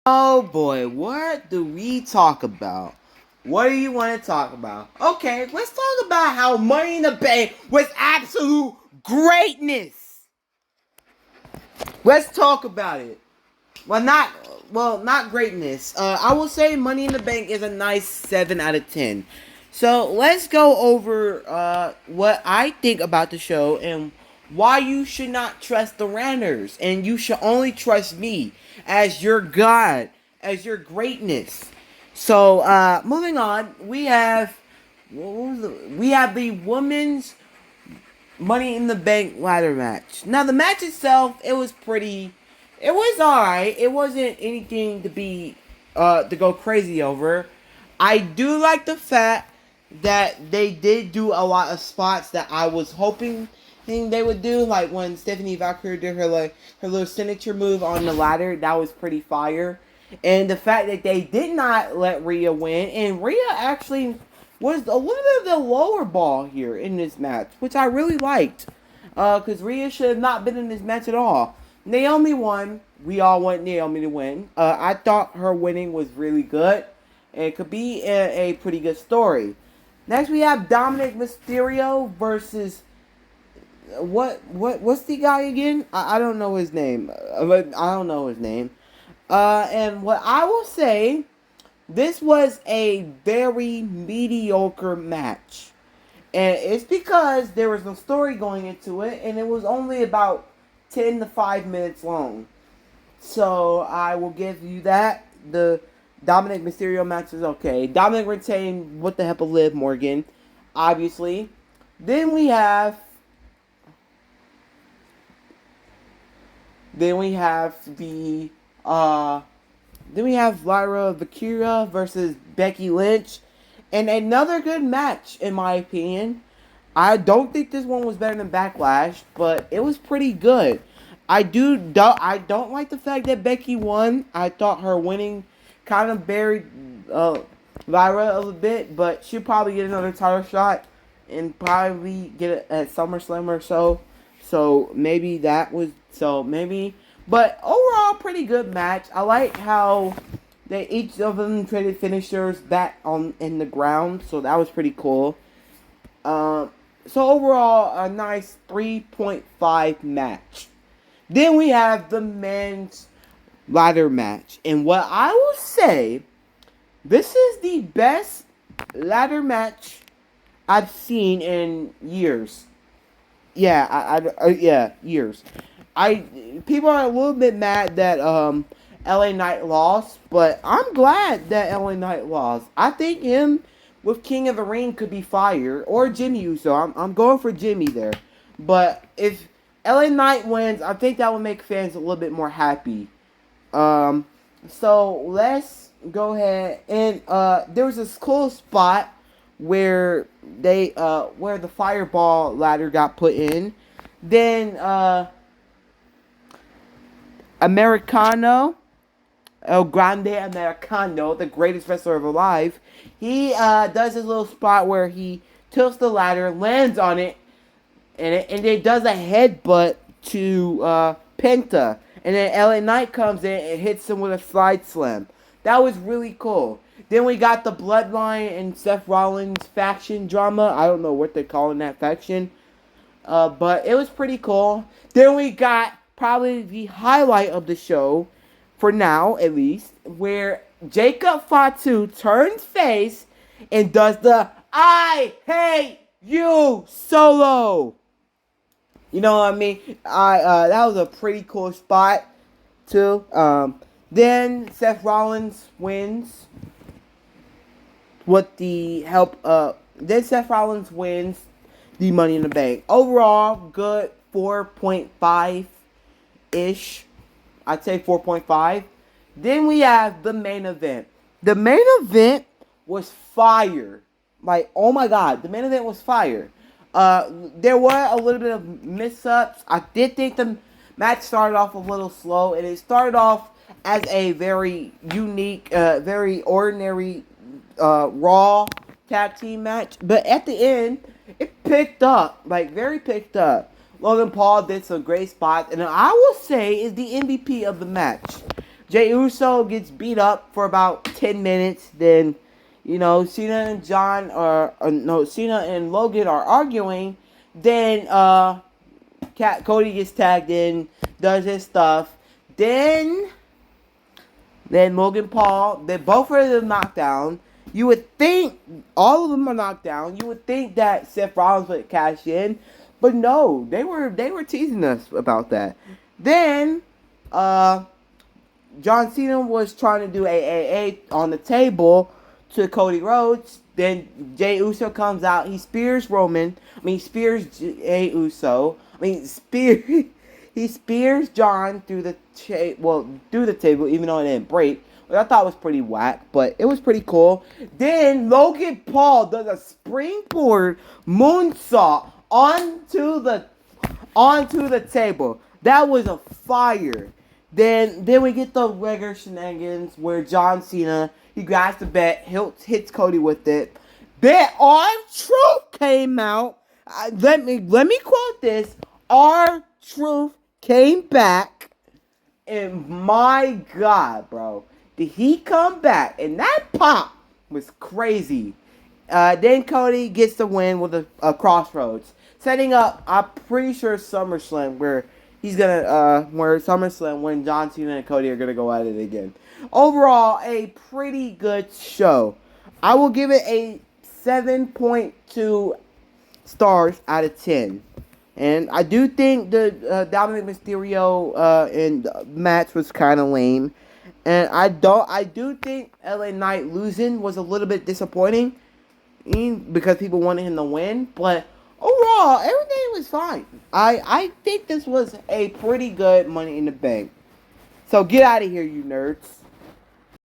Oh boy, what do we talk about? What do you want to talk about? Okay, let's talk about how Money in the Bank was absolute greatness. Let's talk about it. Not greatness. I will say Money in the Bank is a nice 7 out of 10. So let's go over what I think about the show and why you should not trust the Ranners and you should only trust me as your God, as your greatness. So moving on, we have the women's Money in the Bank ladder match. Now the match itself, it was alright. It wasn't anything to go crazy over. I do like the fact that they did do a lot of spots that I was hoping they would do, like when Stephanie Valkyrie did her little signature move on the ladder. That was pretty fire. And the fact that they did not let Rhea win, and Rhea actually was a little bit of the lower ball here in this match, which I really liked. Because Rhea should have not been in this match at all. Naomi won. We all want Naomi to win. I thought her winning was really good. And it could be a pretty good story. Next we have Dominic Mysterio versus what's the guy again? I don't know his name. I don't know his name. And what I will say, this was a very mediocre match. And it's because there was no story going into it, and it was only about 10 to 5 minutes long. So I will give you that. The Dominic Mysterio match is okay. Dominic retained what the hell of Liv Morgan, obviously. Then we have the then we have Lyra Valkyria versus Becky Lynch. And another good match, in my opinion. I don't think this one was better than Backlash, but it was pretty good. I don't like the fact that Becky won. I thought her winning kind of buried Lyra a little bit, but she'll probably get another title shot and probably get it at SummerSlam or so. But overall, pretty good match. I like how each of them traded finishers back in the ground, so that was pretty cool. So overall, a nice 3.5 match. Then we have the men's ladder match, and what I will say, this is the best ladder match I've seen in years. Yeah, years. People are a little bit mad that LA Knight lost, but I'm glad that LA Knight lost. I think him with King of the Ring could be fire, or Jimmy Uso. I'm going for Jimmy there. But if LA Knight wins, I think that would make fans a little bit more happy. So let's go ahead and there was this cool spot where where the fireball ladder got put in. Then Americano, El Grande Americano, the greatest wrestler alive, he does his little spot where he tilts the ladder, lands on it, and it does a headbutt to Penta. And then LA Knight comes in and hits him with a slide slam. That was really cool. Then we got the Bloodline and Seth Rollins faction drama. I don't know what they're calling that faction. But it was pretty cool. Then we got probably the highlight of the show, for now at least, where Jacob Fatu turns face and does the I hate you solo. You know what I mean? That was a pretty cool spot too. Then Seth Rollins wins with the help of Seth Rollins wins the Money in the Bank. Overall, good 4.5 ish. I'd say 4.5. Then we have the main event. The main event was fire. Like, oh my god, the main event was fire. There were a little bit of mix-ups. I did think the match started off a little slow, and it started off as a very unique, very ordinary Raw tag team match. But at the end, it picked up, like very picked up. Logan Paul did some great spots, and I will say is the MVP of the match. Jey Uso gets beat up for about 10 minutes. Then, Cena and Cena and Logan are arguing. Then, Cody gets tagged in, does his stuff. Then Logan Paul, they both of them knocked down. You would think all of them are knocked down. You would think that Seth Rollins would cash in, but no, they were teasing us about that. Then, John Cena was trying to do AAA on the table to Cody Rhodes. Then Jey Uso comes out. He spears Jey Uso. He spears John through the table, even though it didn't break. Which I thought was pretty whack, but it was pretty cool. Then Logan Paul does a springboard moonsault onto the table. That was a fire. Then we get the regular shenanigans where John Cena, he grabs the bat, hits Cody with it. Then R-Truth came out. Let me quote this. R-Truth came back, and my God, bro, did he come back? And that pop was crazy. Then Cody gets the win with a crossroads, setting up, I'm pretty sure, SummerSlam, where when John Cena and Cody are gonna go at it again. Overall, a pretty good show. I will give it a 7.2 stars out of 10. And I do think the Dominic Mysterio match was kind of lame. And I do think LA Knight losing was a little bit disappointing because people wanted him to win. But overall, everything was fine. I think this was a pretty good Money in the Bank. So get out of here, you nerds.